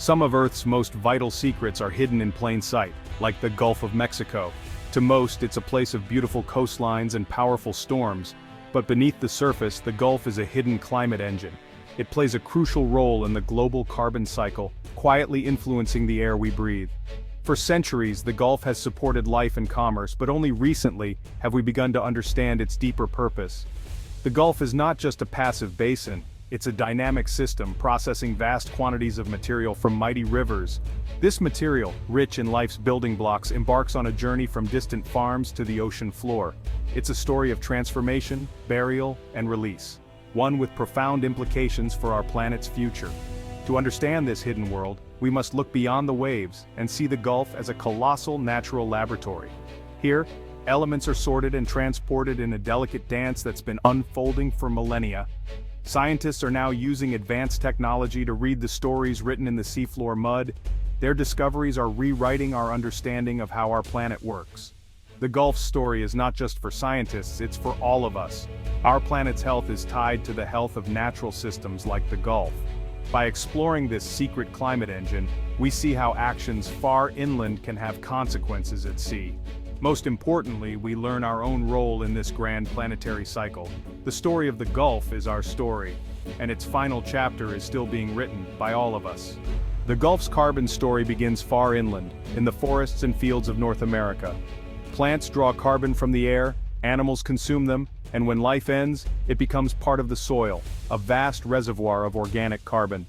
Some of Earth's most vital secrets are hidden in plain sight, like the Gulf of Mexico. To most, it's a place of beautiful coastlines and powerful storms, but beneath the surface, the Gulf is a hidden climate engine. It plays a crucial role in the global carbon cycle, quietly influencing the air we breathe. For centuries, the Gulf has supported life and commerce, but only recently have we begun to understand its deeper purpose. The Gulf is not just a passive basin, it's a dynamic system processing vast quantities of material from mighty rivers. This material, rich in life's building blocks, embarks on a journey from distant farms to the ocean floor. It's a story of transformation, burial, and release, one with profound implications for our planet's future. To understand this hidden world, we must look beyond the waves and see the Gulf as a colossal natural laboratory. Here, elements are sorted and transported in a delicate dance that's been unfolding for millennia. Scientists are now using advanced technology to read the stories written in the seafloor mud. Their discoveries are rewriting our understanding of how our planet works. The Gulf's story is not just for scientists, it's for all of us. Our planet's health is tied to the health of natural systems like the Gulf. By exploring this secret climate engine, we see how actions far inland can have consequences at sea. Most importantly, we learn our own role in this grand planetary cycle. The story of the Gulf is our story, and its final chapter is still being written by all of us. The Gulf's carbon story begins far inland, in the forests and fields of North America. Plants draw carbon from the air, animals consume them, and when life ends, it becomes part of the soil, a vast reservoir of organic carbon.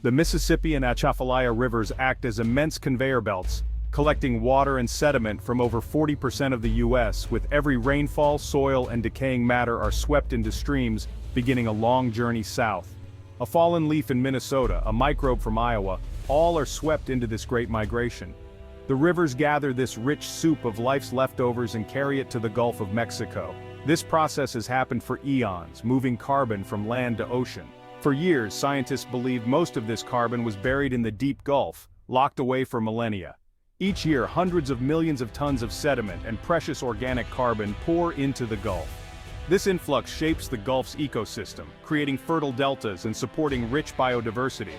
The Mississippi and Atchafalaya rivers act as immense conveyor belts, collecting water and sediment from over 40% of the U.S. With every rainfall, soil and decaying matter are swept into streams, beginning a long journey south. A fallen leaf in Minnesota, a microbe from Iowa, all are swept into this great migration. The rivers gather this rich soup of life's leftovers and carry it to the Gulf of Mexico. This process has happened for eons, moving carbon from land to ocean. For years, scientists believed most of this carbon was buried in the deep Gulf, locked away for millennia. Each year, hundreds of millions of tons of sediment and precious organic carbon pour into the Gulf. This influx shapes the Gulf's ecosystem, creating fertile deltas and supporting rich biodiversity.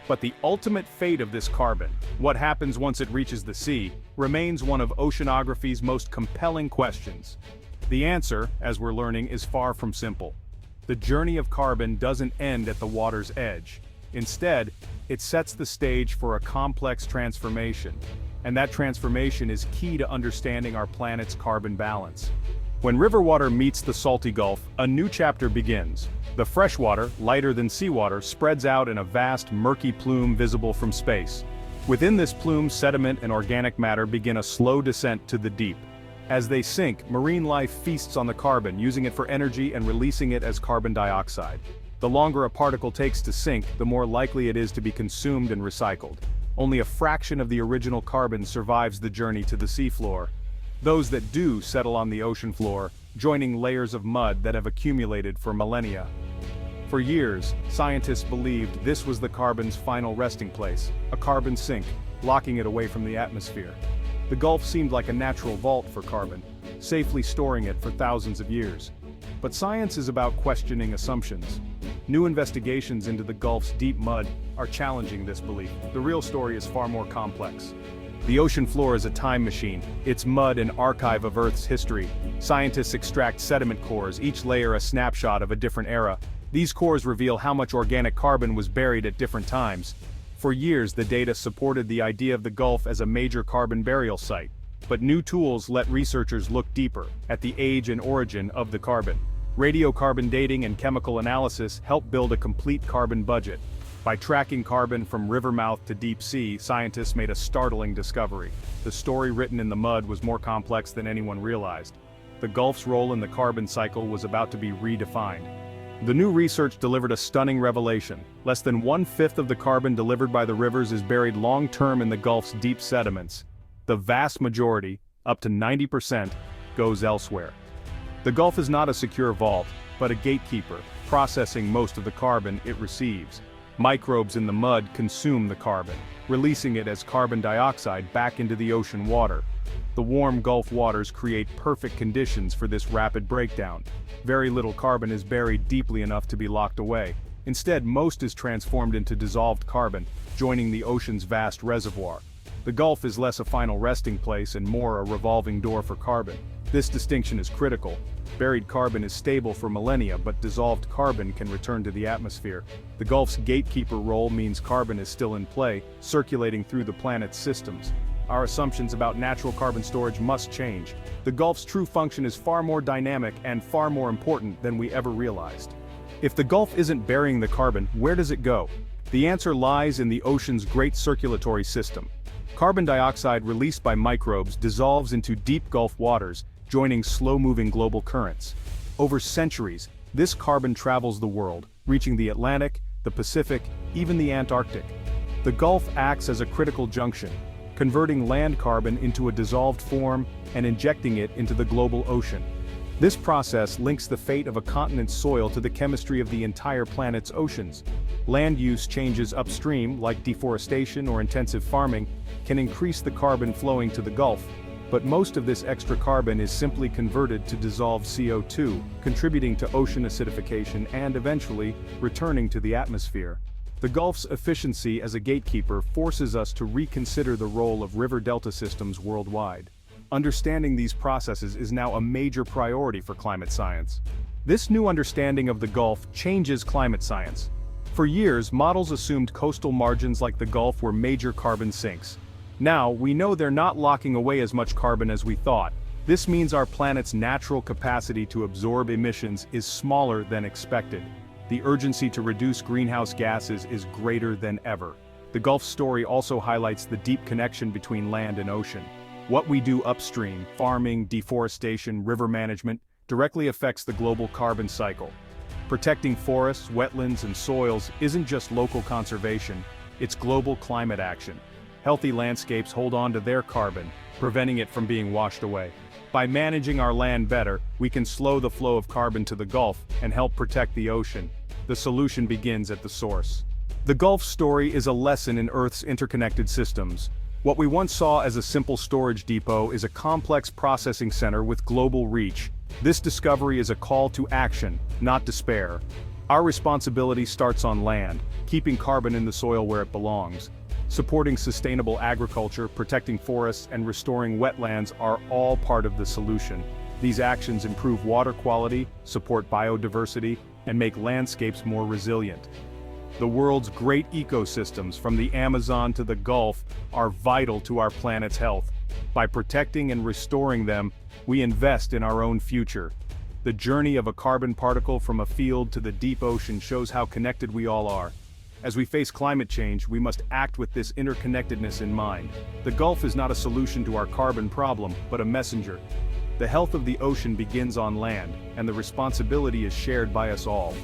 But the ultimate fate of this carbon, what happens once it reaches the sea, remains one of oceanography's most compelling questions. The answer, as we're learning, is far from simple. The journey of carbon doesn't end at the water's edge. Instead, it sets the stage for a complex transformation. And that transformation is key to understanding our planet's carbon balance. When river water meets the salty Gulf, a new chapter begins. The fresh water, lighter than seawater, spreads out in a vast, murky plume visible from space. Within this plume, sediment and organic matter begin a slow descent to the deep. As they sink, marine life feasts on the carbon, using it for energy and releasing it as carbon dioxide. The longer a particle takes to sink, the more likely it is to be consumed and recycled. Only a fraction of the original carbon survives the journey to the seafloor. Those that do settle on the ocean floor, joining layers of mud that have accumulated for millennia. For years, scientists believed this was the carbon's final resting place, a carbon sink, locking it away from the atmosphere. The Gulf seemed like a natural vault for carbon, safely storing it for thousands of years. But science is about questioning assumptions. New investigations into the Gulf's deep mud are challenging this belief. The real story is far more complex. The ocean floor is a time machine, its mud an archive of Earth's history. Scientists extract sediment cores, each layer a snapshot of a different era. These cores reveal how much organic carbon was buried at different times. For years, the data supported the idea of the Gulf as a major carbon burial site. But new tools let researchers look deeper, at the age and origin of the carbon. Radiocarbon dating and chemical analysis help build a complete carbon budget. By tracking carbon from river mouth to deep sea, scientists made a startling discovery. The story written in the mud was more complex than anyone realized. The Gulf's role in the carbon cycle was about to be redefined. The new research delivered a stunning revelation. Less than 1/5 of the carbon delivered by the rivers is buried long-term in the Gulf's deep sediments. The vast majority, up to 90%, goes elsewhere. The Gulf is not a secure vault, but a gatekeeper, processing most of the carbon it receives. Microbes in the mud consume the carbon, releasing it as carbon dioxide back into the ocean water. The warm Gulf waters create perfect conditions for this rapid breakdown. Very little carbon is buried deeply enough to be locked away. Instead, most is transformed into dissolved carbon, joining the ocean's vast reservoir. The Gulf is less a final resting place and more a revolving door for carbon. This distinction is critical. Buried carbon is stable for millennia, but dissolved carbon can return to the atmosphere. The Gulf's gatekeeper role means carbon is still in play, circulating through the planet's systems. Our assumptions about natural carbon storage must change. The Gulf's true function is far more dynamic and far more important than we ever realized. If the Gulf isn't burying the carbon, where does it go? The answer lies in the ocean's great circulatory system. Carbon dioxide released by microbes dissolves into deep Gulf waters, joining slow-moving global currents. Over centuries, this carbon travels the world, reaching the Atlantic, the Pacific, even the Antarctic. The Gulf acts as a critical junction, converting land carbon into a dissolved form and injecting it into the global ocean. This process links the fate of a continent's soil to the chemistry of the entire planet's oceans. Land use changes upstream, like deforestation or intensive farming, can increase the carbon flowing to the Gulf, but most of this extra carbon is simply converted to dissolved CO2, contributing to ocean acidification and eventually returning to the atmosphere. The Gulf's efficiency as a gatekeeper forces us to reconsider the role of river delta systems worldwide. Understanding these processes is now a major priority for climate science. This new understanding of the Gulf changes climate science. For years, models assumed coastal margins like the Gulf were major carbon sinks. Now, we know they're not locking away as much carbon as we thought. This means our planet's natural capacity to absorb emissions is smaller than expected. The urgency to reduce greenhouse gases is greater than ever. The Gulf's story also highlights the deep connection between land and ocean. What we do upstream, farming, deforestation, river management, directly affects the global carbon cycle. Protecting forests, wetlands, and soils isn't just local conservation, it's global climate action. Healthy landscapes hold on to their carbon, preventing it from being washed away. By managing our land better, we can slow the flow of carbon to the Gulf and help protect the ocean. The solution begins at the source. The Gulf story is a lesson in Earth's interconnected systems. What we once saw as a simple storage depot is a complex processing center with global reach. This discovery is a call to action, not despair. Our responsibility starts on land, keeping carbon in the soil where it belongs. Supporting sustainable agriculture, protecting forests, and restoring wetlands are all part of the solution. These actions improve water quality, support biodiversity, and make landscapes more resilient. The world's great ecosystems, from the Amazon to the Gulf, are vital to our planet's health. By protecting and restoring them, we invest in our own future. The journey of a carbon particle from a field to the deep ocean shows how connected we all are. As we face climate change, we must act with this interconnectedness in mind. The Gulf is not a solution to our carbon problem, but a messenger. The health of the ocean begins on land, and the responsibility is shared by us all.